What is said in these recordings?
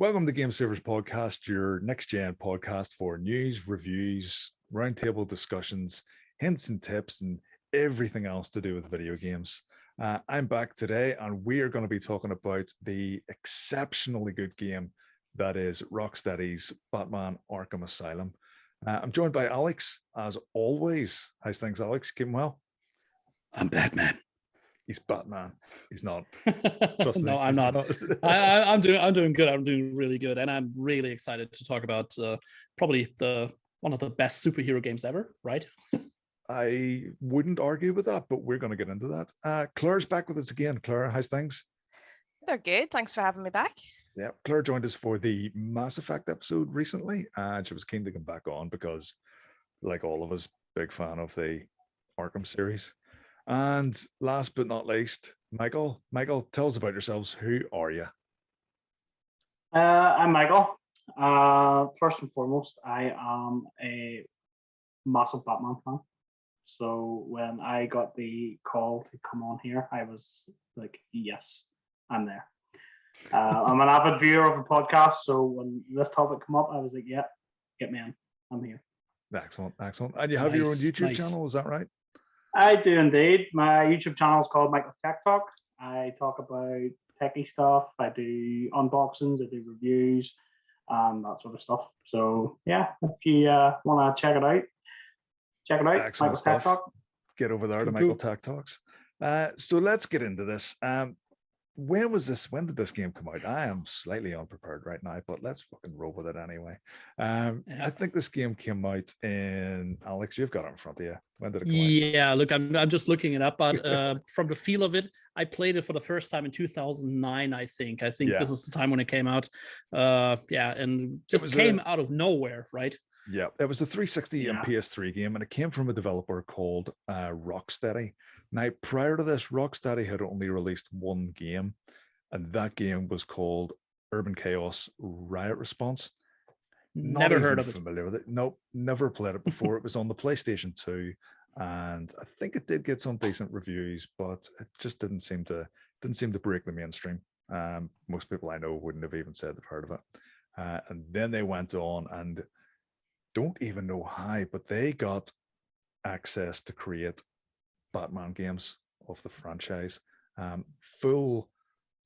Welcome to Game Savers Podcast, your next gen podcast for news, reviews, roundtable discussions, hints and tips, and everything else to do with video games. I'm back today, and we are going to be talking about the exceptionally good game that is Rocksteady's Batman Arkham Asylum. I'm joined by Alex, as always. How's things, Alex? Keeping well? I'm Batman. He's Batman. He's not. No, I'm not. I'm doing good. I'm doing really good, and I'm really excited to talk about probably one of the best superhero games ever. Right? I wouldn't argue with that, but we're going to get into that. Claire's back with us again. Claire, how's things? They're good. Thanks for having me back. Yeah, Claire joined us for the Mass Effect episode recently, and she was keen to come back on because, like all of us, big fan of the Arkham series. And last but not least, Michael. Michael, tell us about yourselves. Who are you? I'm Michael. First and foremost, I am a massive Batman fan. So when I got the call to come on here, I was like, yes, I'm there. I'm an avid viewer of the podcast. So when this topic came up, I was like, yeah, get me in. I'm here. Excellent. And you have your own YouTube channel, is that right? I do indeed. My YouTube channel is called Michael's Tech Talk. I talk about techie stuff. I do unboxings. I do reviews, that sort of stuff. So yeah, if you want to check it out. Excellent Michael's stuff. Tech Talk. Get over there to Michael Tech Talks. So let's get into this. When did this game come out? I am slightly unprepared right now, but let's fucking roll with it anyway. I think this game came out in, Alex, you've got it in front of you. When did it come out? Yeah, look, I'm just looking it up, but from the feel of it, I played it for the first time in 2009, I think. This is the time when it came out. And just came out of nowhere, right? Yeah, it was a 360 and PS3 game, and it came from a developer called Rocksteady. Now, prior to this, Rocksteady had only released one game, and that game was called Urban Chaos Riot Response. Never heard of it. Familiar with it? Nope, never played it before. It was on the PlayStation 2, and I think it did get some decent reviews, but it just didn't seem to break the mainstream. Most people I know wouldn't have even said they've heard of it. And then they went on and don't even know how, but they got access to create Batman games of the franchise. I know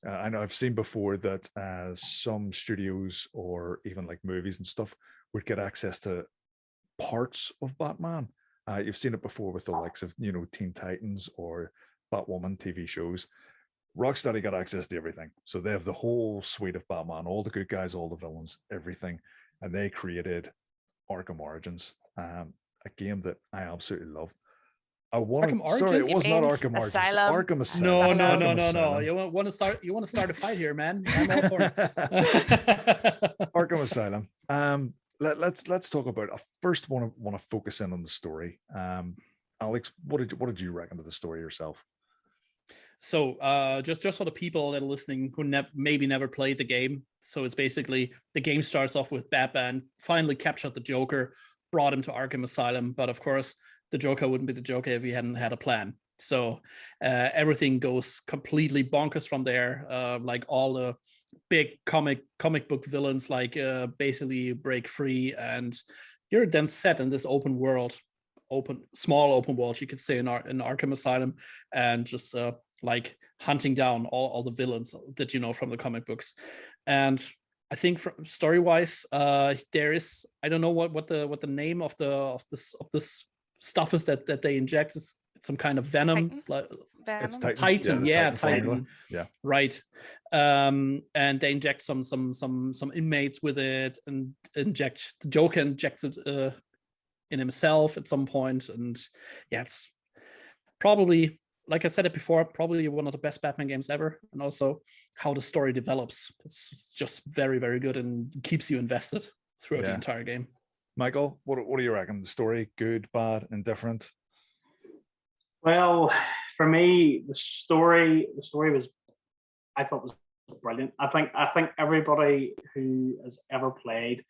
I've seen before that some studios or even like movies and stuff would get access to parts of Batman. You've seen it before with the likes of, Teen Titans or Batwoman TV shows. Rocksteady got access to everything. So they have the whole suite of Batman, all the good guys, all the villains, everything. And they created Arkham Origins, a game that I absolutely loved. Arkham Origins? Sorry, it was not Arkham Origins. Asylum. Arkham Asylum. No. You want to start a fight here, man? I'm all for it. Arkham Asylum. Let's talk about. I first want to focus in on the story. Alex, what did you reckon of the story yourself? So just for the people that are listening who maybe never played the game, so it's basically the game starts off with Batman finally captured the Joker, brought him to Arkham Asylum, but of course the Joker wouldn't be the Joker if he hadn't had a plan. So everything goes completely bonkers from there. Like all the big comic book villains basically break free, and you're then set in this small open world, you could say, in Arkham Asylum, and just like hunting down all the villains that you know from the comic books. And I think story wise, there is, I don't know what the name of this stuff is that they inject. It's some kind of venom. It's Titan. Titan. Yeah. Right. And they inject some inmates with it, and the Joker injects it in himself at some point. And yeah, it's probably, like I said it before, probably one of the best Batman games ever. And also how the story develops. It's just very, very good and keeps you invested throughout the entire game. Michael, what do you reckon? The story, good, bad, indifferent? Well, for me, the story was, I thought, was brilliant. I think everybody who has ever played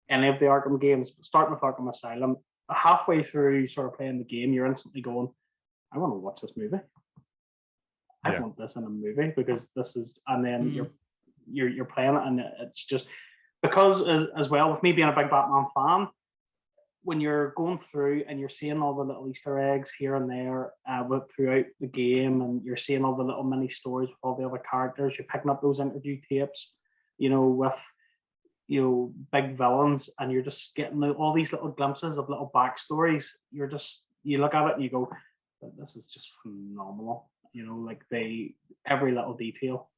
any of the Arkham games, starting with Arkham Asylum, halfway through sort of playing the game, you're instantly going, I want to watch this movie. I want this in a movie, because this is, and then you're playing it, and it's just because as well with me being a big Batman fan, when you're going through and you're seeing all the little Easter eggs here and there throughout the game, and you're seeing all the little mini stories with all the other characters, you're picking up those interview tapes, with big villains, and you're just getting all these little glimpses of little backstories. You look at it and you go, this is just phenomenal. Like every little detail.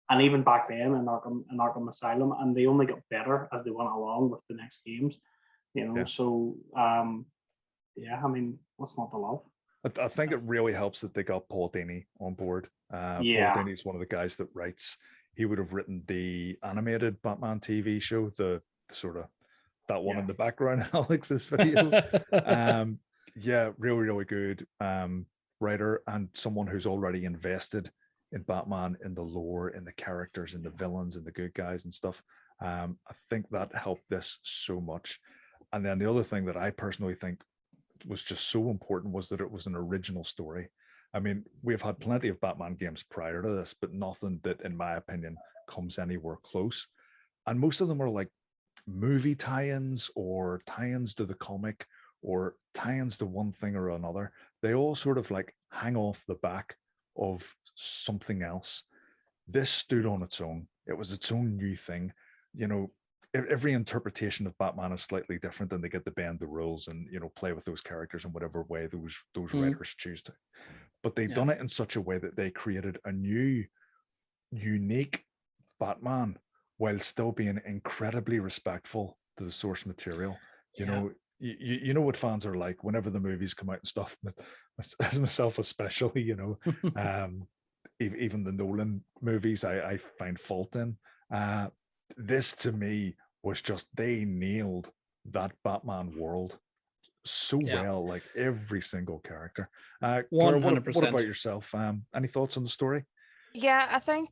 And even back then in Arkham Asylum, and they only got better as they went along with the next games. So I mean, what's not to love? I think it really helps that they got Paul Dini on board. Paul Dini is one of the guys that writes. He would have written the animated Batman TV show, the sort of that one in the background, Alex's video. Really, really good writer, and someone who's already invested in Batman, in the lore, in the characters, in the villains, and the good guys and stuff. I think that helped this so much. And then the other thing that I personally think was just so important was that it was an original story. I mean, we've had plenty of Batman games prior to this, but nothing that, in my opinion, comes anywhere close. And most of them are like movie tie-ins or tie-ins to the comic or tie-ins to one thing or another. They all sort of like hang off the back of something else. This stood on its own. It was its own new thing. Every interpretation of Batman is slightly different, and they get to bend the rules and play with those characters in whatever way those writers choose to. But they've done it in such a way that they created a new, unique Batman while still being incredibly respectful to the source material. You know what fans are like whenever the movies come out and stuff. As myself especially, even the Nolan movies, I find fault in. This to me was just, they nailed that Batman world so well, like every single character. 100%. What about yourself? Any thoughts on the story? Yeah, I think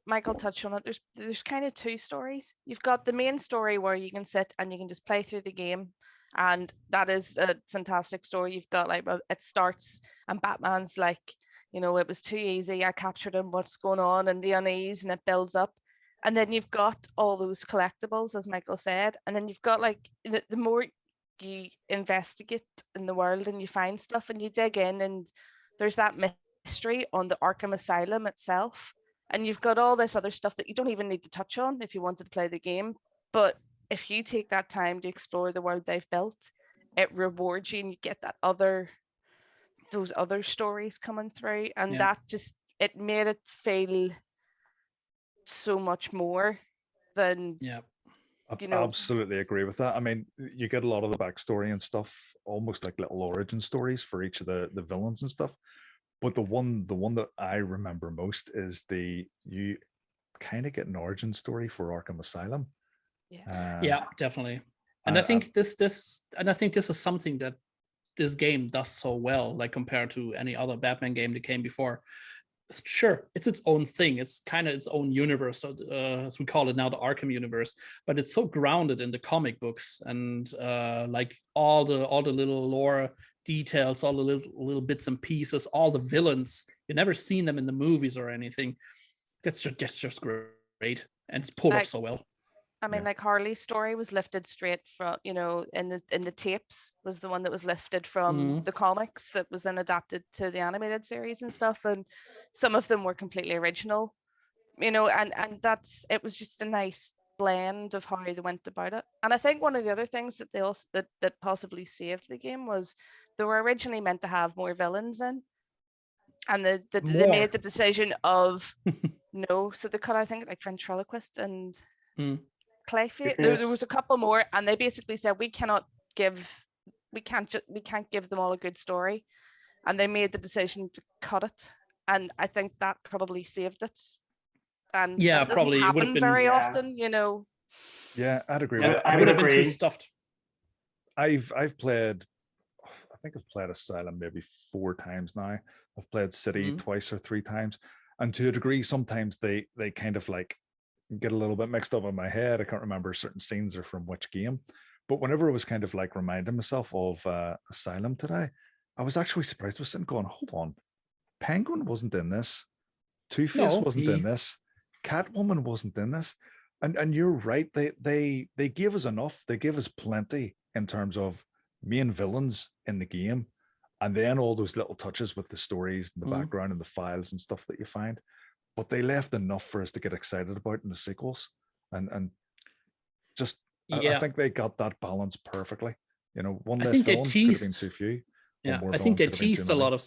Michael touched on it. There's kind of two stories. You've got the main story where you can sit and you can just play through the game, and that is a fantastic story. You've got it starts and Batman's like, it was too easy. I captured him. What's going on? And the unease, and it builds up. And then you've got all those collectibles, as Michael said. And then you've got the more you investigate in the world and you find stuff and you dig in, and there's that mystery on the Arkham Asylum itself. And you've got all this other stuff that you don't even need to touch on if you wanted to play the game. But if you take that time to explore the world they've built, it rewards you, and you get those other stories coming through. And that just, it made it feel so much more than I absolutely agree with that. I mean, you get a lot of the backstory and stuff, almost like little origin stories for each of the villains and stuff. But the one that I remember most is you kind of get an origin story for Arkham Asylum. Yeah, definitely. And I think this is something that this game does so well, like compared to any other Batman game that came before. Sure, it's its own thing. It's kind of its own universe, as we call it now, the Arkham universe. But it's so grounded in the comic books, and like all the little lore details, all the little bits and pieces, all the villains. You've never seen them in the movies or anything. That's just great, and it's pulled off so well. I mean, like Harley's story was lifted straight from, in the tapes was the one that was lifted from the comics that was then adapted to the animated series and stuff. And some of them were completely original, and it was just a nice blend of how they went about it. And I think one of the other things that they also that possibly saved the game was they were originally meant to have more villains in, and they made the decision of no, so they cut, I think, like ventriloquist and Clayface. There was a couple more, and they basically said we can't give them all a good story, and they made the decision to cut it. And I think that probably saved it. And that doesn't happen very often, Yeah, I'd agree. Yeah, I would have been too stuffed. I've played, I think I've played Asylum maybe 4 times now. I've played City twice or 3 times, and to a degree, sometimes they kind of like get a little bit mixed up in my head. I can't remember certain scenes are from which game. But whenever I was kind of like reminding myself of Asylum today, I was actually surprised. I was sitting going, hold on, Penguin wasn't in this. Two-Face wasn't in this. Catwoman wasn't in this. And you're right, they gave us enough, they gave us plenty in terms of main villains in the game, and then all those little touches with the stories and the background and the files and stuff that you find. But they left enough for us to get excited about in the sequels. And just I think they got that balance perfectly. You know, one less villain could have been too few. Yeah, I think they teased a lot of.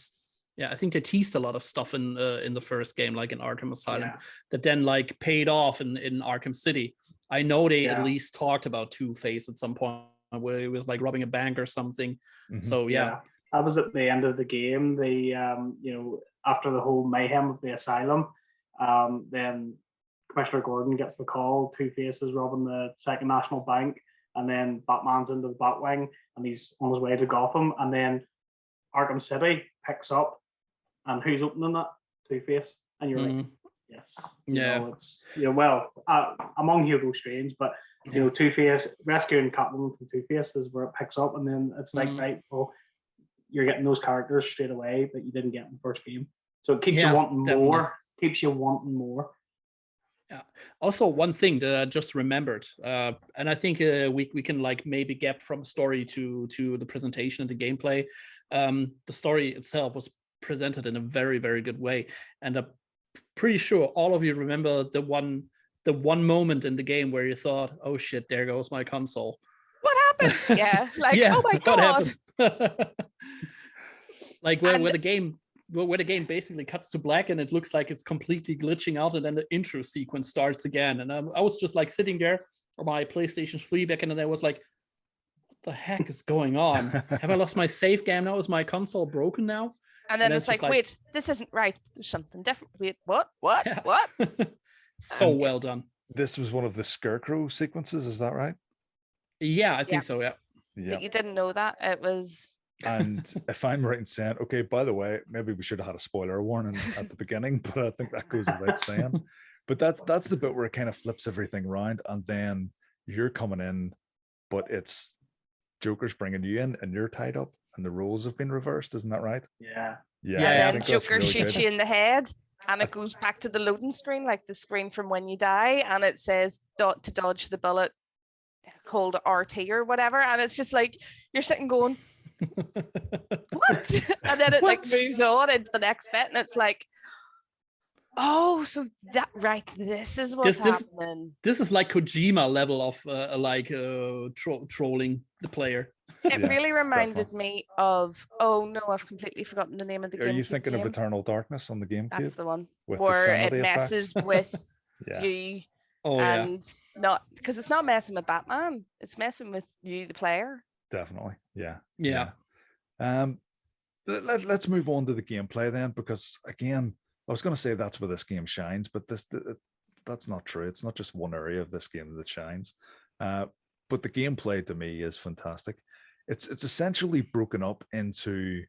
Yeah, I think they teased a lot of stuff in the first game, like in Arkham Asylum, that then like paid off in Arkham City. I know they at least talked about Two-Face at some point where he was like robbing a bank or something. So that was at the end of the game. They you know, after the whole mayhem of the Asylum, then Commissioner Gordon gets the call. Two-Face is robbing the Second National Bank, and then Batman's into the Batwing, and he's on his way to Gotham, and then Arkham City picks up, and who's opening that? Two-Face, and you're like, yes, you know, it's, you know, well, among Hugo Strange, but you know, Two-Face rescuing Catwoman from Two-Face is where it picks up, and then it's like, right, well, you're getting those characters straight away that you didn't get in the first game, so it keeps you wanting more. Keeps you wanting more. Yeah. Also, one thing that I just remembered, and I think we can like maybe get from story to the presentation and the gameplay. The story itself was presented in a very, very good way, and I'm pretty sure all of you remember the one moment in the game where you thought, "Oh shit, there goes my console." What happened? Yeah, like oh my god. Like where the game basically cuts to black and it looks like it's completely glitching out, and then the intro sequence starts again. And I was just like sitting there on my PlayStation 3 back, and then I was like, what the heck is going on? Have I lost my save game now? Is my console broken now? And then it's like, wait, this isn't right. There's something different. Wait, what? Yeah. What? So well done. This was one of the Scarecrow sequences, is that right? Yeah, I think so, yeah. But you didn't know that. It was... And if I'm right in saying, okay, by the way, maybe we should have had a spoiler warning at the beginning, but I think that goes without saying. But that's the bit where it kind of flips everything around, and then you're coming in, but it's Joker's bringing you in, and you're tied up, and the roles have been reversed. Isn't that right? Yeah. And then Joker shoots you in the head, and it goes back to the loading screen, like the screen from when you die, and it says to dodge the bullet, hold RT or whatever, and it's just like you're sitting going, what? And then it like moves on into the next bit, and it's like, oh, so that this is what's happening. This is like Kojima level of trolling the player. It really reminded me of, oh no, I've completely forgotten the name of the game. Are you thinking of Eternal Darkness on the GameCube? That's the one with where the it messes with you. Oh, and not because it's not messing with Batman, it's messing with you, the player. Definitely. Yeah. Let's move on to the gameplay then, because again, I was going to say that's where this game shines, but that's not true. It's not just one area of this game that shines. But the gameplay to me is fantastic. It's essentially broken up into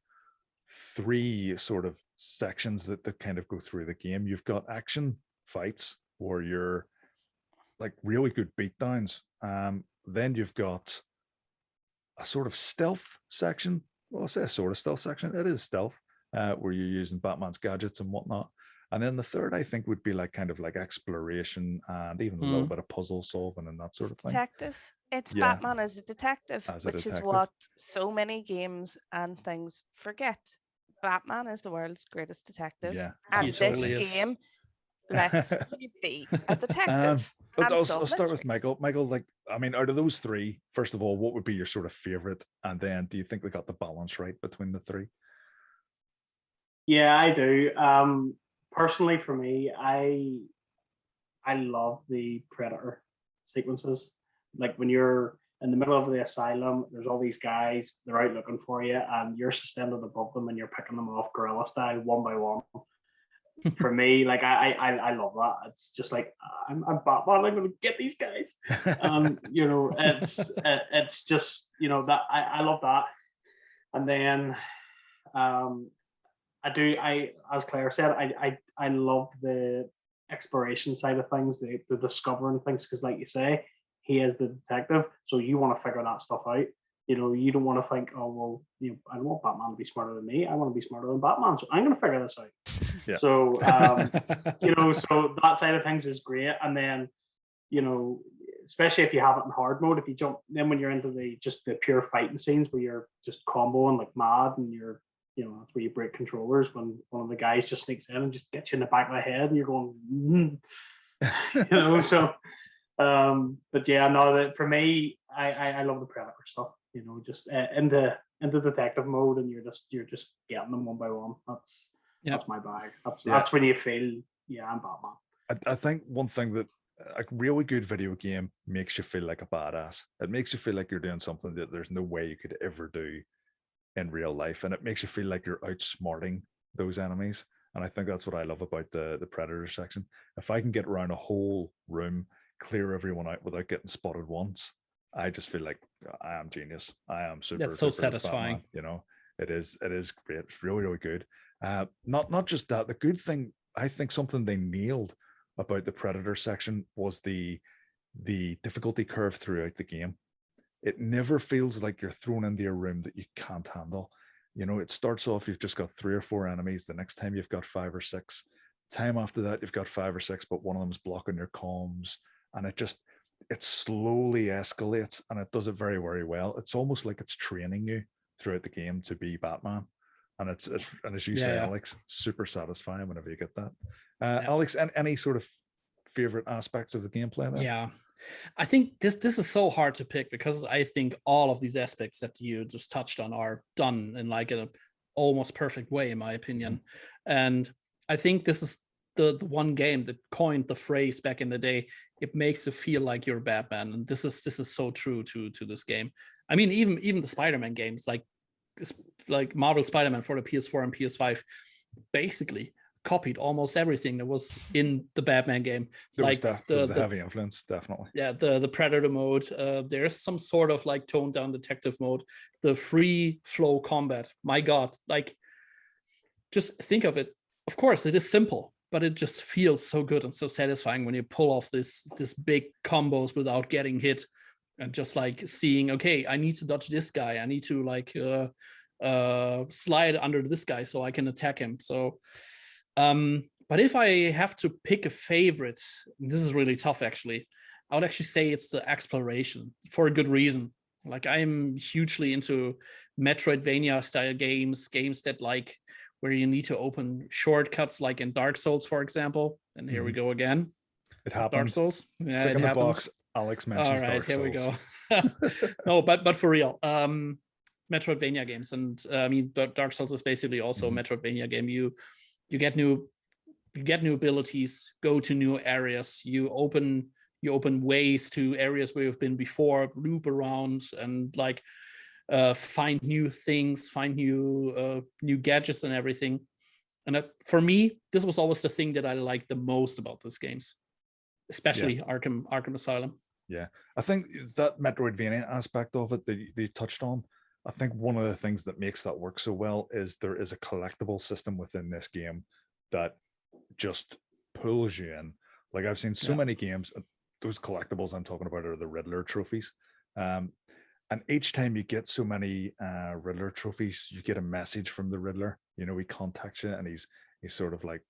three sort of sections that kind of go through the game. You've got action fights where you're like really good beatdowns. Then you've got a sort of stealth section. Well, I say a sort of stealth section. It is stealth, where you're using Batman's gadgets and whatnot. And then the third, I think, would be like kind of like exploration and even a little bit of puzzle solving and that sort of thing. Detective. It's Batman as a detective, which is what so many games and things forget. Batman is the world's greatest detective. Yeah, and this game lets you be a detective. But I'll start with Michael. Michael, like, I mean, out of those three, first of all, what would be your sort of favorite? And then do you think they got the balance right between the three? Yeah, I do. Personally, for me, I love the Predator sequences. Like when you're in the middle of the asylum, there's all these guys, they're out looking for you, and you're suspended above them and you're picking them off guerrilla style, one by one. For me, like I love that. It's just like I'm Batman. I'm gonna get these guys. You know, it's just, you know, that I love that. And then as Claire said, I love the exploration side of things, the discovering things, because like you say, he is the detective, so you want to figure that stuff out. you don't want to think, oh well, I don't want Batman to be smarter than me. I want to be smarter than Batman, so I'm going to figure this out. Yeah. So so that side of things is great. And then especially if you have it in hard mode, if you jump, then when you're into the pure fighting scenes where you're just comboing like mad, and you're that's where you break controllers, when one of the guys just sneaks in and just gets you in the back of the head, and you're going, so. But yeah, no, that for me, I love the Predator stuff. Just into detective mode, and you're just getting them one by one. That's my bag. That's when you feel, I'm Batman. I think one thing that a really good video game makes you feel like a badass. It makes you feel like you're doing something that there's no way you could ever do in real life, and it makes you feel like you're outsmarting those enemies. And I think that's what I love about the Predator section. If I can get around a whole room, clear everyone out without getting spotted once, I just feel like I am genius. I am super. That's so super satisfying. Batman, it is great. It's really, really good. Not just that. The good thing, I think, something they nailed about the Predator section was the difficulty curve throughout the game. It never feels like you're thrown into a room that you can't handle. It starts off, you've just got 3 or 4 enemies. The next time you've got 5 or 6. Time after that, you've got 5 or 6, but one of them's blocking your comms. And it slowly escalates, and it does it very, very well. It's almost like it's training you throughout the game to be Batman. And it's and as you say, Alex, super satisfying whenever you get that. Alex, any sort of favorite aspects of the gameplay there? Yeah. I think this is so hard to pick, because I think all of these aspects that you just touched on are done in like an almost perfect way, in my opinion. And I think this is the one game that coined the phrase back in the day. It makes you feel like you're Batman, and this is so true to this game. I mean, even the Spider-Man games, like Marvel Spider-Man for the PS4 and PS5, basically copied almost everything that was in the Batman game. There was a heavy influence, definitely. Yeah, the Predator mode. There's some sort of like toned down detective mode. The free flow combat. My God, just think of it. Of course, it is simple, but it just feels so good and so satisfying when you pull off this big combos without getting hit, and just like seeing, okay, I need to dodge this guy. I need to slide under this guy so I can attack him. So. But if I have to pick a favorite, this is really tough actually. I would actually say it's the exploration, for a good reason. Like, I'm hugely into Metroidvania style games that where you need to open shortcuts, like in Dark Souls, for example. And here we go again. It happens. Dark Souls. Yeah, Check it in the happens. box. Alex mentions All right, Dark here we Souls. go. No, but for real, Metroidvania games, and I mean, Dark Souls is basically also a Metroidvania game. You get new abilities, go to new areas, you open ways to areas where you've been before, loop around, and find new things, find new gadgets and everything. And for me, this was always the thing that I liked the most about those games, especially Arkham Asylum. Yeah, I think that Metroidvania aspect of it that you touched on, I think one of the things that makes that work so well is there is a collectible system within this game that just pulls you in. Like, I've seen so many games, those collectibles I'm talking about are the Riddler trophies. And each time you get so many Riddler trophies, you get a message from the Riddler. He contacts you, and he's sort of like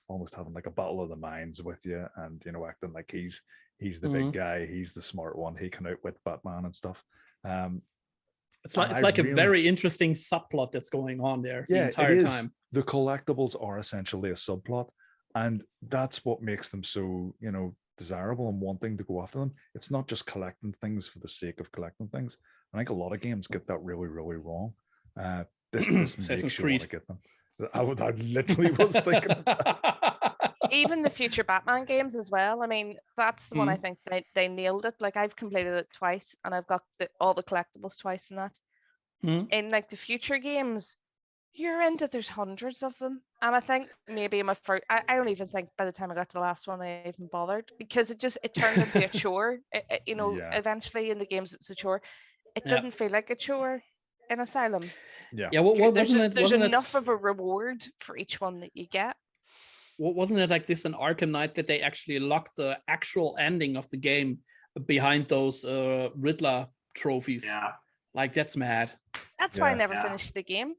almost having like a battle of the minds with you, and acting like he's the big guy, he's the smart one, he can outwit Batman and stuff. It's like a very interesting subplot that's going on there the entire time. The collectibles are essentially a subplot, and that's what makes them so desirable and wanting to go after them. It's not just collecting things for the sake of collecting things. I think a lot of games get that really, really wrong. This makes you want to get them. I literally was thinking of that. Even the future Batman games as well. I mean, that's the one I think they nailed it. Like, I've completed it twice, and I've got all the collectibles twice in that. In like the future games, you're into, there's hundreds of them, and I think maybe I don't even think by the time I got to the last one I even bothered, because it turned into a chore. Eventually in the games it's a chore. It didn't feel like a chore in Asylum. There's enough of a reward for each one that you get. Wasn't it like this in Arkham Knight, that they actually locked the actual ending of the game behind those Riddler trophies? Like, that's mad. That's why I Yeah. never Yeah. finished the game.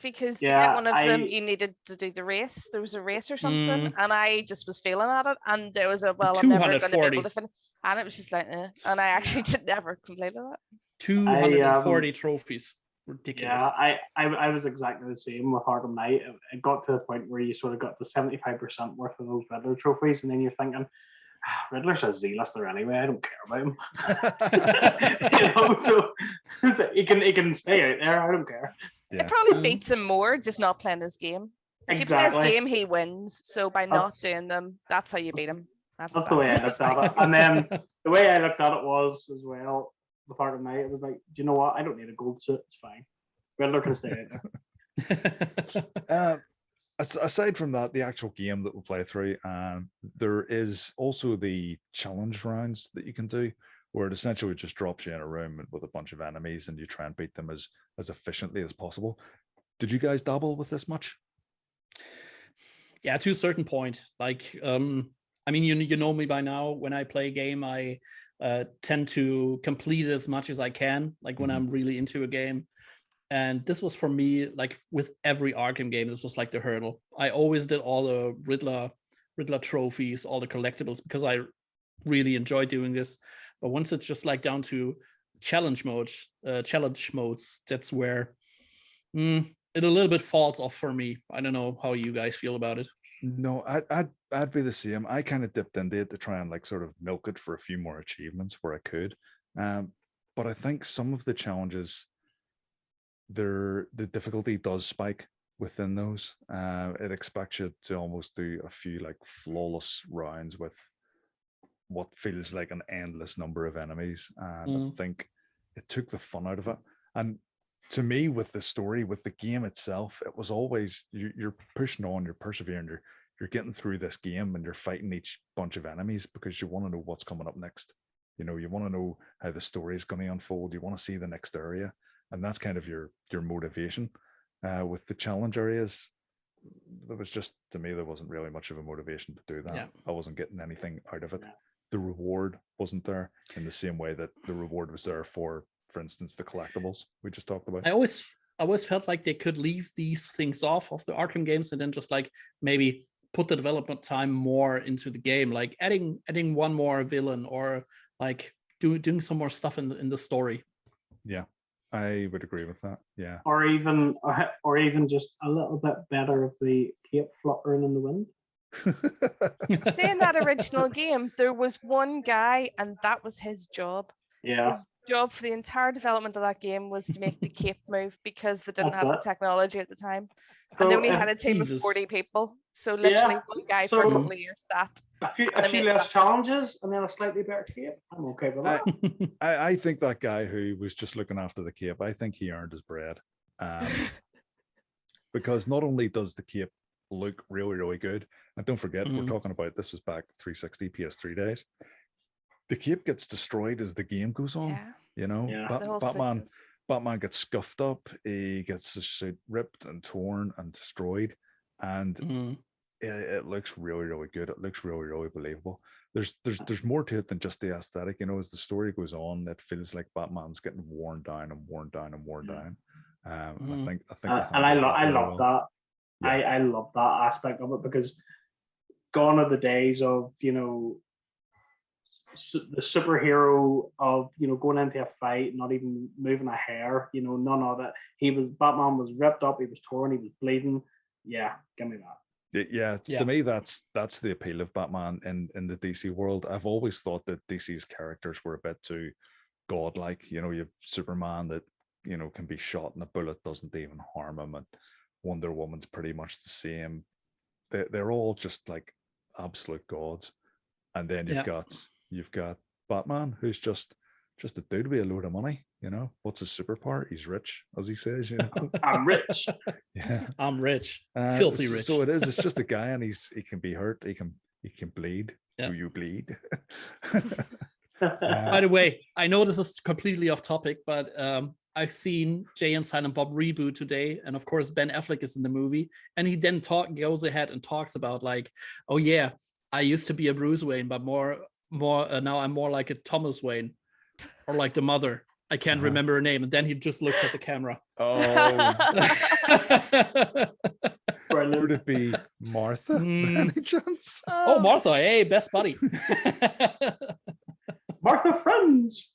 Because to Yeah, get one of them, I- you needed to do the race. There was a race or something, Mm. and I just was failing at it. And there was a, well, I'm never going to be 240. able to finish. And it was just like, eh. And I actually did never completed it. 240 trophies. Ridiculous. Yeah, I was exactly the same with Arkham Knight. It got to the point where you sort of got to 75% worth of those Riddler trophies, and then you're thinking, Riddler's a Z-lister anyway. I don't care about him. So he can stay out there. I don't care. Yeah. It probably Mm. beats him more just not playing his game. If you play Exactly. his game, he wins. So by not That's- doing them, that's how you beat him. That's the way I looked at it. And then the way I looked at it was as well with Arkham Knight. It was like, do you know what? I don't need a gold suit. It's fine. Riddler can stay out there. Aside from that, the actual game that we'll play through, there is also the challenge rounds that you can do, where it essentially just drops you in a room with a bunch of enemies and you try and beat them as efficiently as possible. Did you guys dabble with this much? Yeah, to a certain point. Like, I mean, you know me by now. When I play a game, I tend to complete it as much as I can, like when Mhm. I'm really into a game. And this was for me, like with every Arkham game, this was like the hurdle. I always did all the Riddler trophies, all the collectibles, because I really enjoy doing this. But once it's just like down to challenge modes, that's where it a little bit falls off for me. I don't know how you guys feel about it. No, I'd be the same. I kind of dipped into it to try and like sort of milk it for a few more achievements where I could. But I think some of the challenges, the difficulty does spike within those. It expects you to almost do a few like flawless rounds with what feels like an endless number of enemies, and I think it took the fun out of it. And to me, with the story, with the game itself, it was always you're pushing on, you're persevering, you're getting through this game, and you're fighting each bunch of enemies because you want to know what's coming up next. You know, you want to know how the story is going to unfold. You want to see the next area, and that's kind of your motivation. With the challenge areas, there was just, to me, there wasn't really much of a motivation to do that. Yeah. I wasn't getting anything out of it. Yeah. The reward wasn't there in the same way that the reward was there for instance, the collectibles we just talked about. I always felt like they could leave these things off of the Arkham games and then just like maybe put the development time more into the game, like adding one more villain or like doing some more stuff in the story. Yeah, I would agree with that. Yeah. Or even just a little bit better of the cape fluttering in the wind. See, in that original game, there was one guy, and that was his job. Yeah. His job for the entire development of that game was to make the cape move because they didn't That's have the it. technology at the time. So And they only if- had a team Jesus. of 40 people. So literally Yeah, one guy so- for a couple of years sat. A few And I mean- less challenges and then a slightly better cape. I'm okay with that. I think that guy who was just looking after the cape, I think he earned his bread. Because not only does the cape look really, really good, and don't forget, we're talking about this was back 360 PS3 days. The cape gets destroyed as the game goes on. Yeah. You know, Yeah. The whole suit Batman is- Batman gets scuffed up, he gets his suit ripped and torn and destroyed, and it looks really, really good. It looks really, really believable. There's more to it than just the aesthetic. You know, as the story goes on, it feels like Batman's getting worn down and worn down and worn down. And I think they And I handled love really love well. that. I love that aspect of it because gone are the days of, you know, the superhero of, you know, going into a fight, not even moving a hair, you know, none of that. Batman was ripped up, he was torn, he was bleeding. Yeah, give me that. Yeah, Yeah. to me, that's the appeal of Batman in the DC world. I've always thought that DC's characters were a bit too godlike. You know, you have Superman that, you know, can be shot and a bullet doesn't even harm him, and Wonder Woman's pretty much the same. They're all just like absolute gods. And then you've got Batman, who's just a dude with a load of money. You know, what's his superpower? He's rich, as he says. You know, I'm rich. yeah. I'm rich, filthy rich. So it is. It's just a guy, and he can be hurt. He can bleed. Yeah. Do you bleed? By the way, I know this is completely off topic, but I've seen Jay and Silent Bob reboot today, and of course Ben Affleck is in the movie, and he then goes ahead and talks about like, oh yeah, I used to be a Bruce Wayne, but more now I'm more like a Thomas Wayne, or like the mother. I can't remember her name, and then he just looks at the camera. Oh, Brilliant. would it be Martha by any chance? Oh, Martha, hey, best buddy. Martha Friends.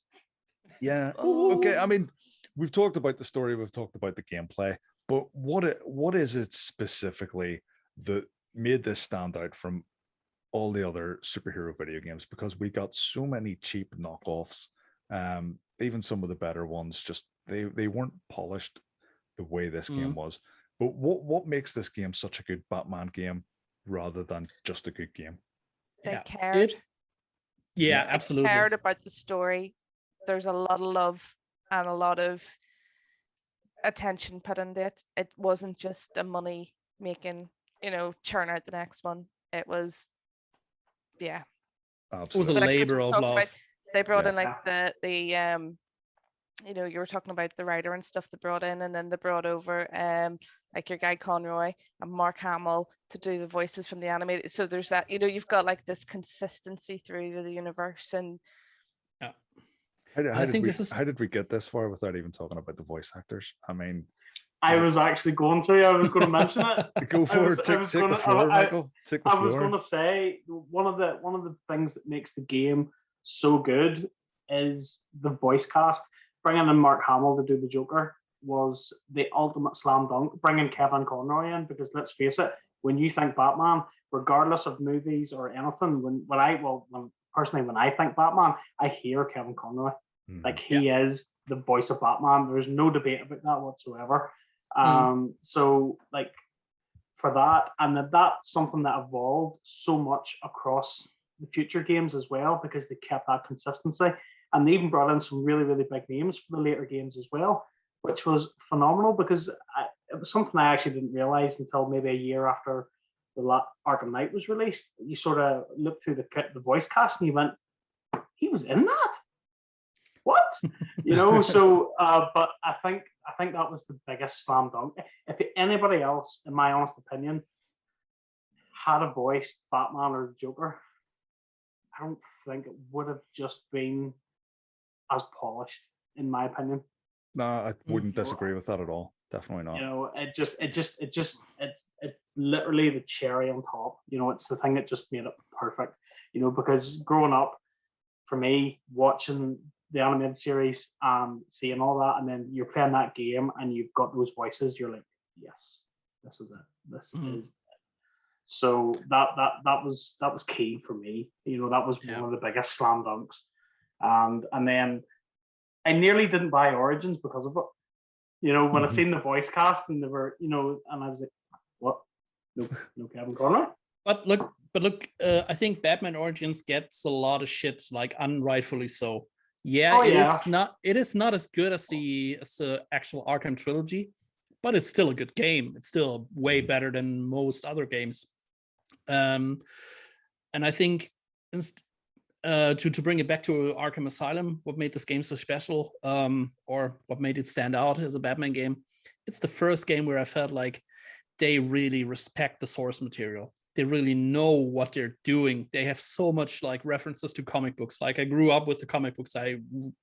Yeah. Oh. Okay. I mean, we've talked about the story, we've talked about the gameplay, but what is it specifically that made this stand out from all the other superhero video games? Because we got so many cheap knockoffs. Even some of the better ones, just they weren't polished the way this game was. But what makes this game such a good Batman game rather than just a good game? They cared. Yeah, They absolutely. cared about the story. There's a lot of love and a lot of attention put into it. It wasn't just a money making, churn out the next one. It was, yeah. Absolutely. It was a But, 'cause labor we of talked love. about- they brought in Yeah. like the you were talking about the writer and stuff they brought in, and then they brought over like your guy Conroy and Mark Hamill to do the voices from the animated. So there's that, you've got like this consistency through the universe. And How did we get this far without even talking about the voice actors? I mean, I was actually going to mention it. go for it. Take the floor, Michael. Take the I floor. was going to say one of the things that makes the game so good is the voice cast. Bringing in Mark Hamill to do the Joker was the ultimate slam dunk. Bringing Kevin Conroy in, because let's face it, when you think Batman, regardless of movies or anything, when I think Batman, I hear Kevin Conroy. Like he is the voice of Batman. There's no debate about that whatsoever. So like for that, and that's something that evolved so much across the future games as well, because they kept that consistency, and they even brought in some really, really big names for the later games as well, which was phenomenal, because it was something I actually didn't realize until maybe a year after the Arkham Knight was released. You sort of looked through the voice cast and you went, he was in that? What? So but I think that was the biggest slam dunk. If anybody else, in my honest opinion, had a voice Batman or Joker, I don't think it would have just been as polished, in my opinion. No, I wouldn't disagree with that at all. Definitely not. It's literally the cherry on top. It's the thing that just made it perfect. Because growing up, for me, watching the animated series and seeing all that, and then you're playing that game and you've got those voices, you're like, yes, this is it. This is it. So that was key for me. That was one of the biggest slam dunks. And then I nearly didn't buy Origins because of it. When I seen the voice cast and they were, and I was like, what? No Kevin Conroy? But look, I think Batman Origins gets a lot of shit, like unrightfully so. Yeah, it is not as good as the actual Arkham trilogy, but it's still a good game. It's still way better than most other games. And I think to bring it back to Arkham Asylum, what made this game so special, or what made it stand out as a Batman game, it's the first game where I felt like they really respect the source material. They really know what they're doing. They have so much like references to comic books. Like I grew up with the comic books. I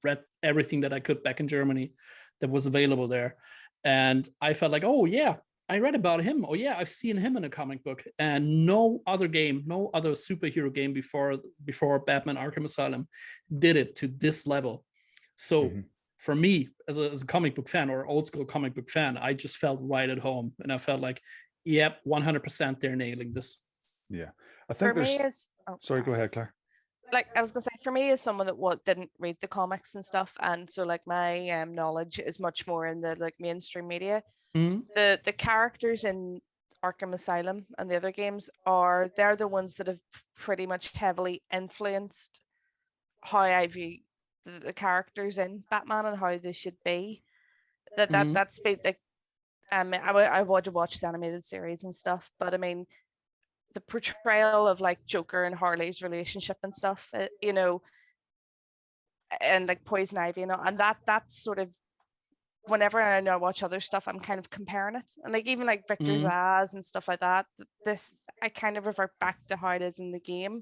read everything that I could back in Germany that was available there. And I felt like, oh yeah, I read about him. Oh yeah, I've seen him in a comic book. And no other game, no other superhero game before Batman Arkham Asylum did it to this level. So for me, as a comic book fan or old school comic book fan, I just felt right at home. And I felt like, yep, 100% they're nailing this. Yeah, I think for there's. me is sorry, go ahead, Claire. Like I was gonna say, for me as someone that didn't read the comics and stuff, and so like my knowledge is much more in the like mainstream media. The characters in Arkham Asylum and the other games they're the ones that have pretty much heavily influenced how I view the characters in Batman and how they should be. That's been like I want to watch the animated series and stuff, but I mean the portrayal of like Joker and Harley's relationship and stuff, and like Poison Ivy, and that's sort of whenever I know I watch other stuff, I'm kind of comparing it, and like even like Victor's Zsasz and stuff like that. This I kind of revert back to how it is in the game.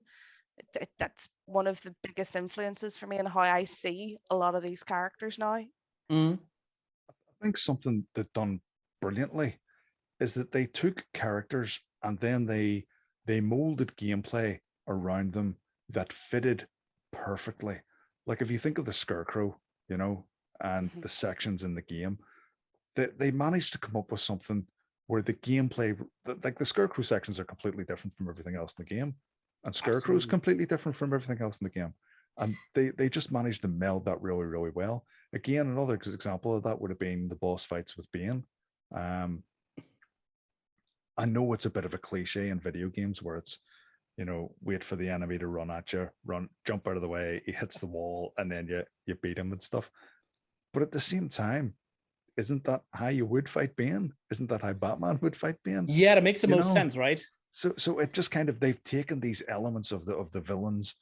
That's one of the biggest influences for me and how I see a lot of these characters now. Mm. I think something that done brilliantly is that they took characters and then they molded gameplay around them that fitted perfectly. Like if you think of the Scarecrow, you know, and the sections in the game, they managed to come up with something where the gameplay, like the Scarecrow sections are completely different from everything else in the game, and Scarecrow is Absolutely. completely different from everything else in the game. And they just managed to meld that really, really well. Again, another example of that would have been the boss fights with Bane. I know it's a bit of a cliche in video games where it's, you know, wait for the enemy to run at you, jump out of the way, he hits the wall, and then you beat him and stuff. But at the same time, isn't that how you would fight Bane? Isn't that how Batman would fight Bane? Yeah, that makes the You most know? sense, right? So it just kind of, they've taken these elements of the villains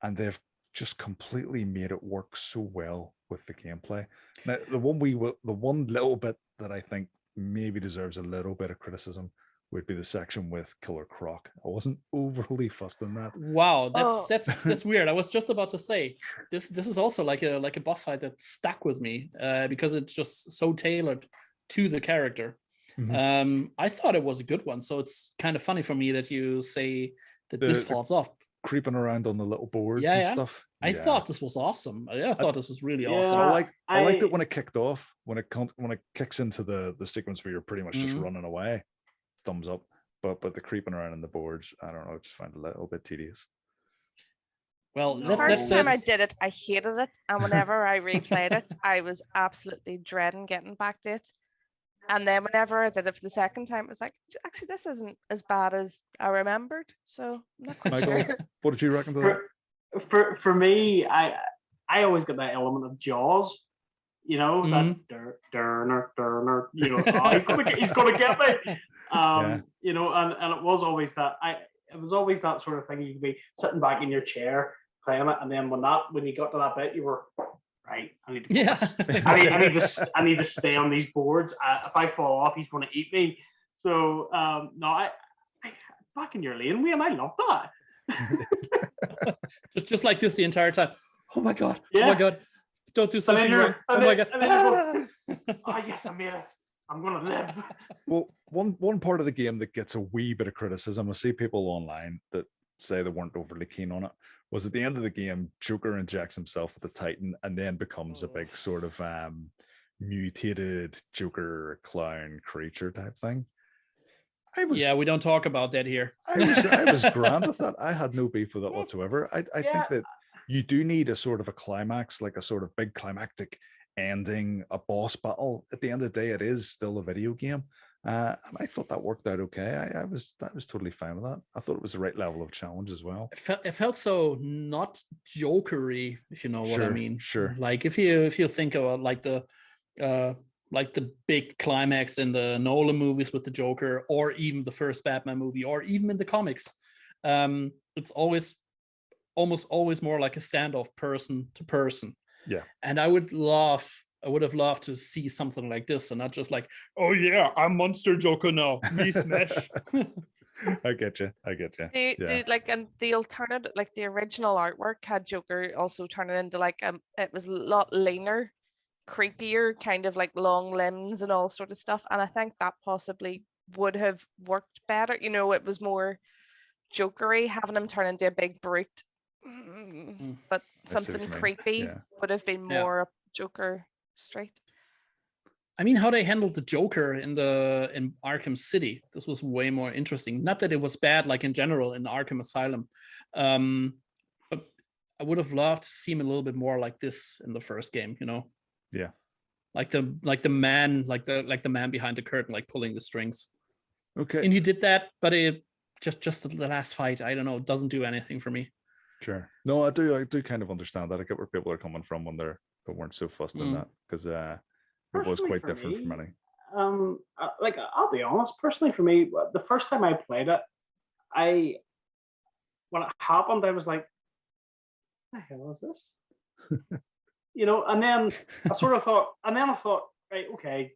and they've just completely made it work so well with the gameplay. Now, the one little bit that I think maybe deserves a little bit of criticism would be the section with Killer Croc. I wasn't overly fussed on that. Wow, Oh. that's weird. I was just about to say this is also like a boss fight that stuck with me because it's just so tailored to the character. I thought it was a good one, so it's kind of funny for me that you say that this falls off. Creeping around on the little boards Yeah, and yeah. stuff. I thought this was awesome. I thought this was really awesome. I liked it when it kicked off, when it kicks into the sequence where you're pretty much just running away. Thumbs up. But the creeping around on the boards, I don't know, I just find it a little bit tedious. Well, The first time I did it, I hated it, and whenever I replayed it, I was absolutely dreading getting back to it. And then whenever I did it for the second time, it was like, actually, this isn't as bad as I remembered. So I'm not quite Michael, sure. what did you reckon to that? For me, I always get that element of Jaws, you know, that Derner, you know, oh, he's gonna get me. You know, and it was always that sort of thing. You could be sitting back in your chair playing it, and then when you got to that bit, you were right. I need to focus. I need to stay on these boards. If I fall off, he's going to eat me. So no, I back in your lane, Wayne. I love that. just like this the entire time. Oh my god! Yeah. Oh my god! Don't do something wrong. Oh my god! Oh yes, I made it. I'm gonna live. Well, one part of the game that gets a wee bit of criticism, I see people online that say they weren't overly keen on it, was at the end of the game, Joker injects himself with the Titan and then becomes a big sort of mutated Joker clown creature type thing. We don't talk about that here. I was grand with that. I had no beef with it whatsoever. I think that you do need a sort of a climax, like a sort of big climactic ending, a boss battle. At the end of the day, it is still a video game. And I thought that worked out okay. I was totally fine with that. I thought it was the right level of challenge as well. It felt so not jokery, if you know what I mean. Sure. Like if you think about like the big climax in the Nolan movies with the Joker, or even the first Batman movie, or even in the comics, it's almost always more like a standoff person to person. Yeah. And I would have loved to see something like this, and not just like, oh yeah, I'm Monster Joker now, me smash. I get you. The alternative, like the original artwork had Joker also turning into like it was a lot leaner, creepier, kind of like long limbs and all sort of stuff. And I think that possibly would have worked better. You know, it was more jokery, having him turn into a big brute. But something creepy would have been more Joker straight. I mean, how they handled the Joker in Arkham City, this was way more interesting. Not that it was bad, like in general in Arkham Asylum, but I would have loved to see him a little bit more like this in the first game. You know? Yeah. Like the man behind the curtain, like pulling the strings. Okay. And he did that, but it just the last fight, I don't know, doesn't do anything for me. Sure. No, I do kind of understand that. I get where people are coming from when they weren't so fussed in that, because it was quite different for many. Like I'll be honest, personally for me, the first time I played it, when it happened, I was like, what the hell is this? You know, and then I thought, right, okay,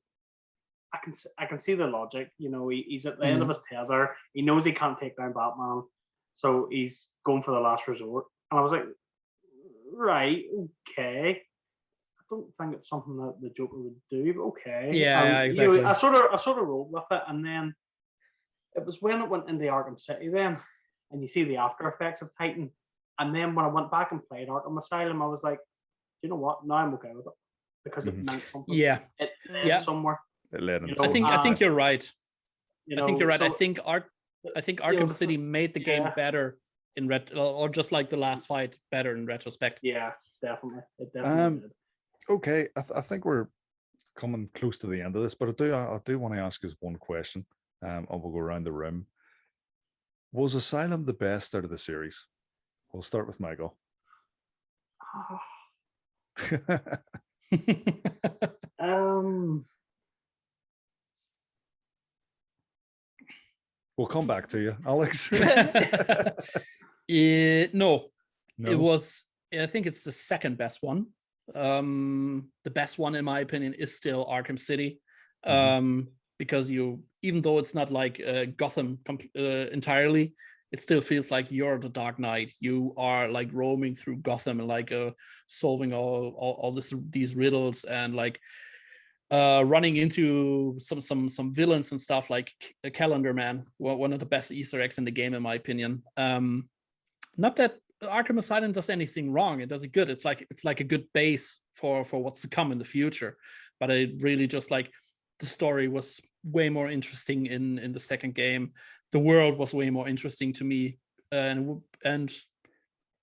I can see the logic. You know, he's at the end of his tether. He knows he can't take down Batman. So he's going for the last resort. And I was like, right, okay. I don't think it's something that the Joker would do, but okay. Yeah, exactly. I sort of rolled with it, and then it was when it went into Arkham City then, and you see the after effects of Titan. And then when I went back and played Arkham Asylum, I was like, you know what? Now I'm okay with it because it meant something. Yeah, it led somewhere. It led into I think you're right. I think you're right. So, I think Arkham City made the game better in or just like the last fight better in retrospect. Yeah, definitely. It definitely did. Okay, I think we're coming close to the end of this, but I do want to ask us one question, and we'll go around the room. Was Asylum the best out of the series? We'll start with Michael. We'll come back to you, Alex. No, it was. I think it's the second best one. The best one, in my opinion, is still Arkham City, because even though it's not like Gotham entirely, it still feels like you're the Dark Knight. You are like roaming through Gotham and like solving all these riddles and like running into some villains and stuff like Calendar Man, one of the best Easter eggs in the game, in my opinion. Not that Arkham Asylum does anything wrong; it does it good. It's like a good base for what's to come in the future. But it really just like the story was way more interesting in the second game. The world was way more interesting to me, and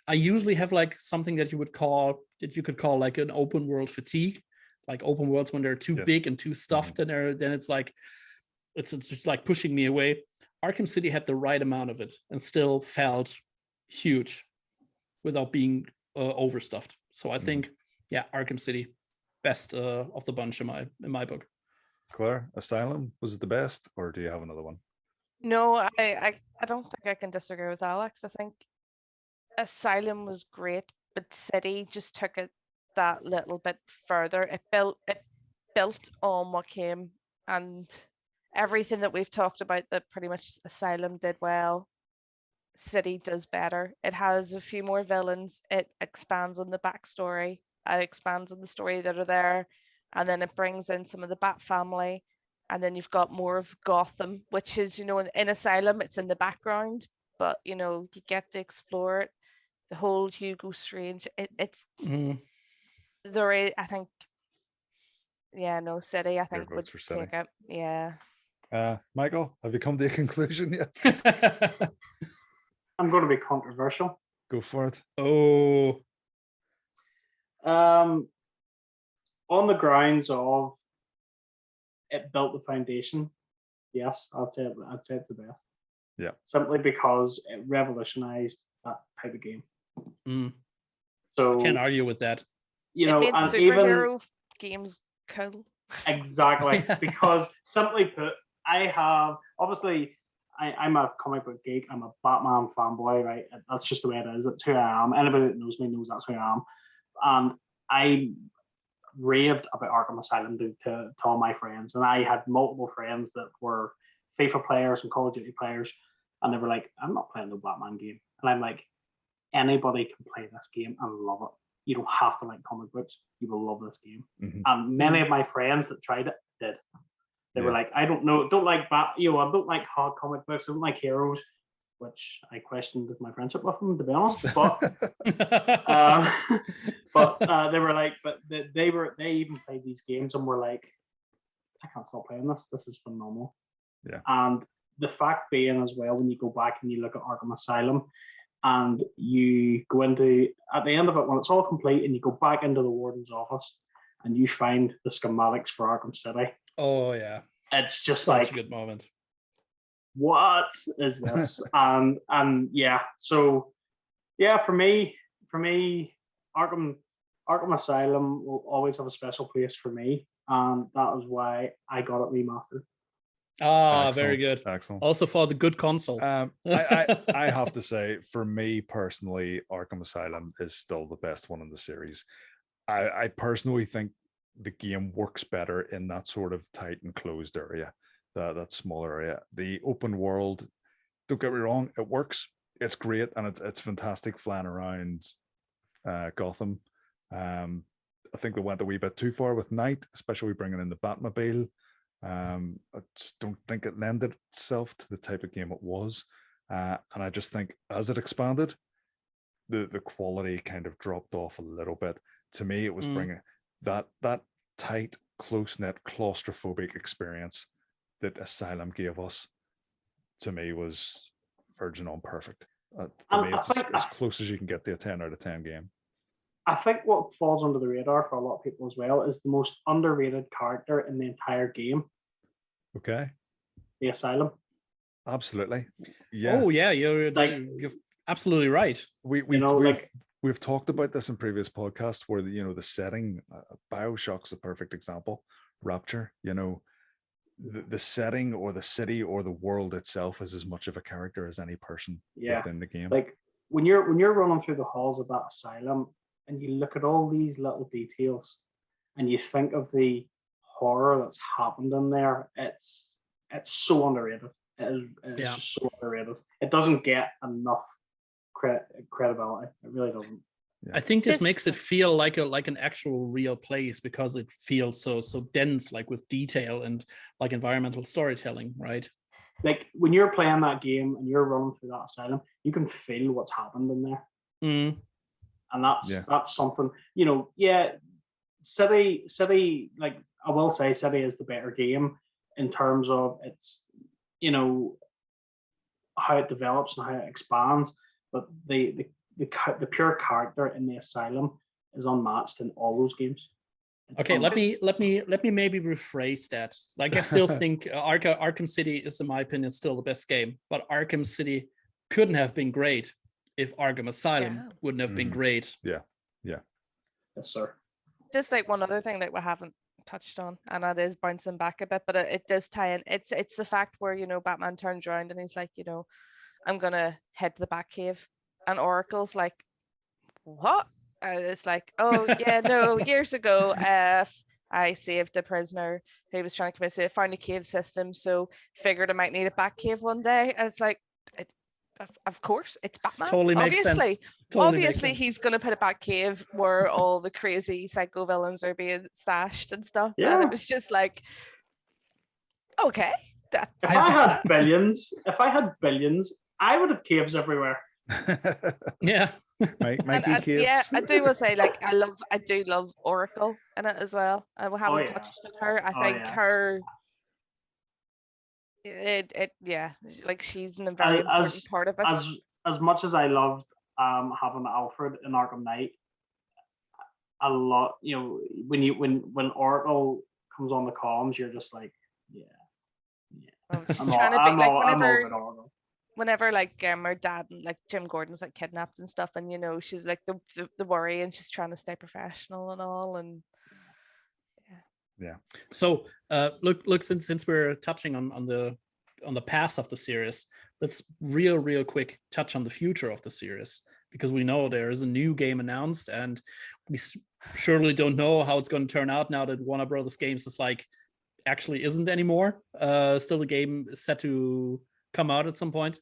I usually have like something that you could call like an open world fatigue. Like open worlds when they're too big and too stuffed, and then it's like it's just like pushing me away. Arkham City had the right amount of it and still felt huge without being overstuffed. So I think, Arkham City, best of the bunch in my book. Claire, Asylum, was it the best, or do you have another one? No, I don't think I can disagree with Alex. I think Asylum was great, but City just took it that little bit further. It built on what came, and everything that we've talked about that pretty much Asylum did well, City does better. It has a few more villains. It expands on the backstory. It expands on the story that are there, and then it brings in some of the Bat family, and then you've got more of Gotham, which is, in Asylum it's in the background, but you get to explore it. The whole Hugo Strange. It's there. I think. Yeah, no, City. I think would take it. Yeah. Michael, have you come to a conclusion yet? I'm going to be controversial. Go for it. Oh. On the grounds of it built the foundation, yes, I'd say it's the best. Yeah. Simply because it revolutionized that type of game. So can't argue with that. It made and superhero games cool. Exactly. Because simply put, I'm a comic book geek. I'm a Batman fanboy, right? That's just the way it is. That's who I am. Anybody that knows me knows that's who I am. And I raved about Arkham Asylum to all my friends. And I had multiple friends that were FIFA players and Call of Duty players. And they were like, I'm not playing no Batman game. And I'm like, anybody can play this game and love it. You don't have to like comic books. You will love this game. And many of my friends that tried it did. They were like, I don't like I don't like hard comic books. I don't like heroes, which I questioned my friendship with them, to be honest. But they were like, they even played these games and were like, I can't stop playing this. This is phenomenal. Yeah. And the fact being as well, when you go back and you look at Arkham Asylum, and you go into, at the end of it, when it's all complete, and you go back into the warden's office and you find the schematics for Arkham City. Oh yeah. It's just such a good moment. What is this? and yeah, so yeah, for me, Arkham Asylum will always have a special place for me. And that is why I got it remastered. Excellent. Very good. Excellent. Also for the good console. I have to say, for me personally, Arkham Asylum is still the best one in the series. I personally think the game works better in that sort of tight and closed area, that small area. The open world, don't get me wrong, it works. it's great, and it's fantastic flying around Gotham. I think they went a wee bit too far with Night, especially bringing in the Batmobile. I just don't think it lended itself to the type of game it was, and I just think as it expanded, the quality kind of dropped off a little bit. To me, it was bringing that tight, close-knit, claustrophobic experience that Asylum gave us. To me, was virgin on perfect. To me, it's as close as you can get to a 10 out of 10 game. I think what falls under the radar for a lot of people as well is the most underrated character in the entire game. Okay. The Asylum. Absolutely. Yeah. Oh yeah, you're absolutely right. We've talked about this in previous podcasts where the setting, BioShock's a perfect example. Rapture, the setting or the city or the world itself is as much of a character as any person within the game. Like when you're running through the halls of that asylum and you look at all these little details and you think of the horror that's happened in there, it's so underrated. It's just so underrated. It doesn't get enough credibility. It really doesn't. I think this makes it feel like an actual real place because it feels so dense, like with detail and like environmental storytelling, right? Like when you're playing that game and you're running through that asylum, you can feel what's happened in there. And that's something, City, like I will say City is the better game in terms of its, how it develops and how it expands, but the pure character in the Asylum is unmatched in all those games. Okay, let me maybe rephrase that. Like I still think Arkham City is, in my opinion, still the best game, but Arkham City couldn't have been great if Arkham Asylum wouldn't have been great. Yeah. Yes, sir. Just like one other thing that we haven't touched on, and that is bouncing back a bit, but it does tie in. It's the fact where Batman turns around and he's like, I'm gonna head to the Batcave, and Oracle's like, what? And it's like, oh yeah, no, years ago, I saved a prisoner who was trying to commit suicide, found a cave system, so figured I might need a Batcave one day. And it's like, of course, it's Batman. Totally makes sense. Obviously, he's going to put a Batcave where all the crazy psycho villains are being stashed and stuff. Yeah. And it was just like, okay. If I had billions, I would have caves everywhere. Yeah. Yeah, I do will say, like, I do love Oracle in it as well. We haven't touched on her. I think her. Like she's an very important part of it. As much as I loved having Alfred in Arkham Knight, a lot, when Oracle comes on the comms, you're just like, whenever like her dad and like Jim Gordon's like kidnapped and stuff, and she's like the worry, and she's trying to stay professional and all, and yeah. So look, since we're touching on the past of the series, let's real quick touch on the future of the series, because we know there is a new game announced, and we surely don't know how it's going to turn out now that Warner Brothers Games is like actually isn't anymore. Still, the game is set to come out at some point.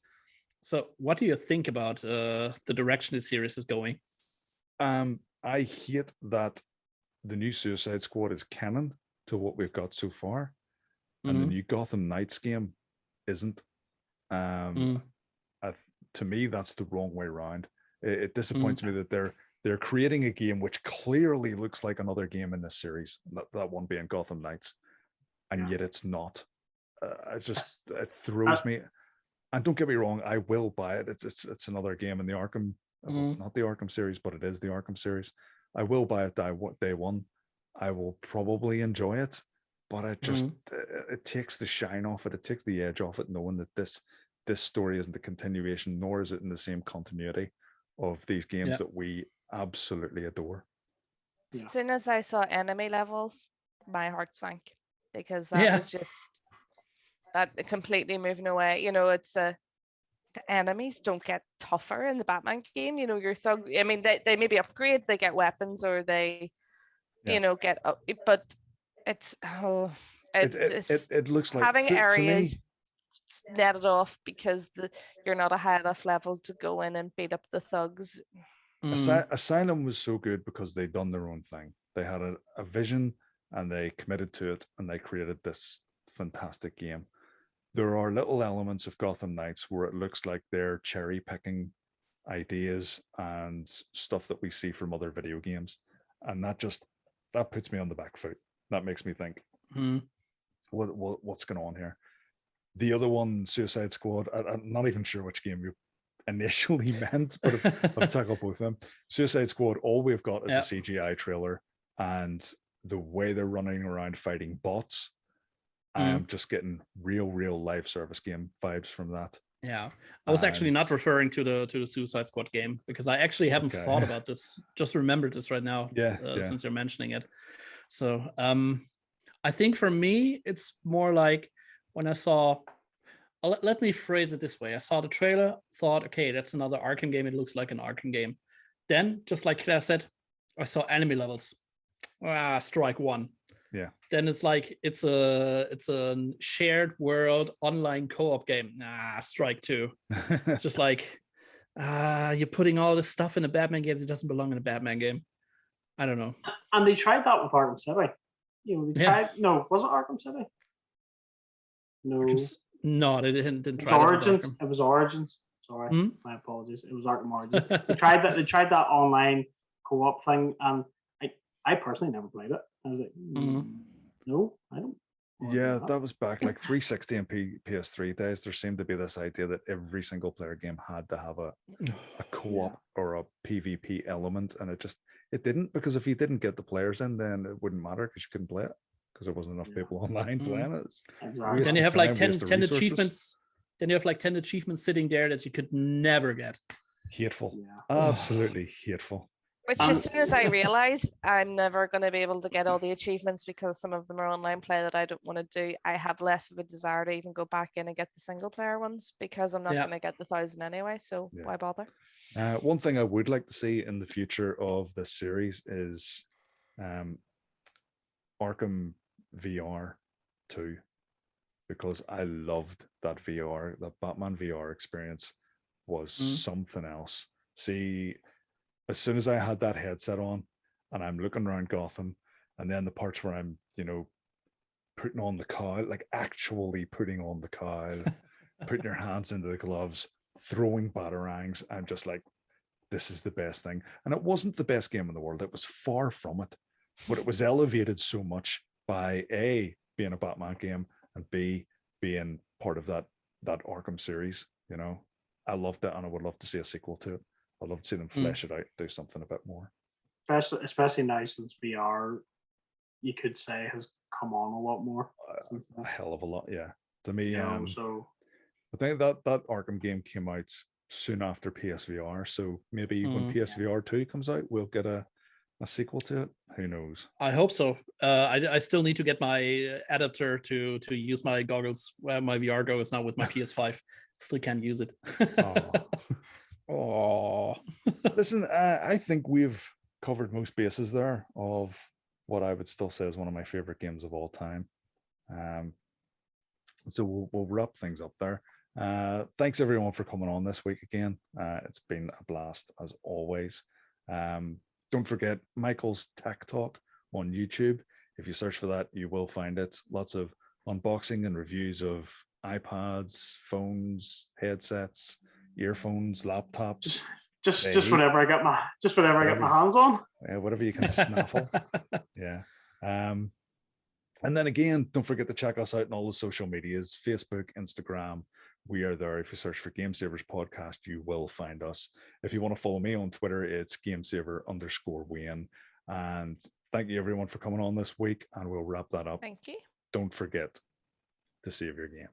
So what do you think about the direction the series is going? I hate that the new Suicide Squad is canon to what we've got so far, and the new Gotham Knights game isn't. To me, that's the wrong way around. It disappoints me that they're creating a game which clearly looks like another game in this series, that one being Gotham Knights, and yet it's not. It throws me. And don't get me wrong, I will buy it. It's another game in the Arkham. Well, it's not the Arkham series, but it is the Arkham series. I will buy it day one. I will probably enjoy it, but it takes the shine off it. It takes the edge off it, knowing that this story isn't a continuation, nor is it in the same continuity of these games that we absolutely adore. As soon as I saw enemy levels, my heart sank, because that was just that completely moving away. It's the enemies don't get tougher in the Batman game. Your thug. I mean, they maybe upgrade, they get weapons, or they, get up. But it's it looks like having areas net it off because you're not a high enough level to go in and beat up the thugs. Asylum was so good because they'd done their own thing. They had a vision and they committed to it and they created this fantastic game. There are little elements of Gotham Knights where it looks like they're cherry picking ideas and stuff that we see from other video games. And that puts me on the back foot. That makes me think, what's going on here? The other one, Suicide Squad, I'm not even sure which game you initially meant, but I've tackled both of them. Suicide Squad, all we've got is a CGI trailer, and the way they're running around fighting bots, I am just getting real live service game vibes from that. Yeah, I was actually not referring to the Suicide Squad game because I actually haven't thought about this. Just remembered this right now, since you're mentioning it. So I think for me, it's more like when I saw. Let me phrase it this way: I saw the trailer, thought, okay, that's another Arkham game. It looks like an Arkham game. Then, just like Claire said, I saw enemy levels. Strike one. Yeah. Then it's like it's a shared world online co-op game. Strike two. It's just like you're putting all this stuff in a Batman game that doesn't belong in a Batman game. I don't know. And they tried that with Arkham City. They tried. No, was it Arkham City? No. No, they didn't try Origins. It was Origins. Sorry, my apologies. It was Arkham Origins. They tried that. They tried that online co-op thing, and I personally never played it. I was like, no, I don't. Yeah, that was back like 360 and PS3 days. There seemed to be this idea that every single player game had to have a co-op or a PvP element, and it didn't, because if you didn't get the players in, then it wouldn't matter because you couldn't play it because there wasn't enough people online playing it. Exactly. Then you have like 10 achievements. Then you have like 10 achievements sitting there that you could never get. Hateful. Absolutely hateful. Which as soon as I realize I'm never going to be able to get all the achievements because some of them are online play that I don't want to do, I have less of a desire to even go back in and get the single player ones because I'm not going to get the 1,000 anyway. So why bother? One thing I would like to see in the future of this series is Arkham VR 2, because I loved that VR. That Batman VR experience was something else. See, as soon as I had that headset on and I'm looking around Gotham, and then the parts where I'm, putting on the cowl, like actually putting on the cowl, putting your hands into the gloves, throwing batarangs, I'm just like, this is the best thing. And it wasn't the best game in the world. It was far from it, but it was elevated so much by A, being a Batman game, and B, being part of that Arkham series. I loved it, and I would love to see a sequel to it. I'd love to see them flesh it out, do something a bit more. Especially now since VR, you could say, has come on a lot more. A hell of a lot, yeah. To me, so I think that Arkham game came out soon after PSVR, so maybe when PSVR 2 comes out, we'll get a sequel to it. Who knows? I hope so. I still need to get my adapter to use my goggles. Well, my VR goggles now with my PS5. Still can't use it. Oh. Listen, I think we've covered most bases there of what I would still say is one of my favorite games of all time. So we'll wrap things up there. Thanks everyone for coming on this week again. It's been a blast as always. Don't forget Michael's Tech Talk on YouTube. If you search for that, you will find it. Lots of unboxing and reviews of iPads, phones, headsets, earphones, laptops. Just whatever I get my hands on. Yeah, whatever you can snaffle. Yeah. And then again, don't forget to check us out on all the social medias, Facebook, Instagram. We are there. If you search for Game Savers Podcast, you will find us. If you want to follow me on Twitter, it's GameSaver_Wayne. And thank you everyone for coming on this week, and we'll wrap that up. Thank you. Don't forget to save your game.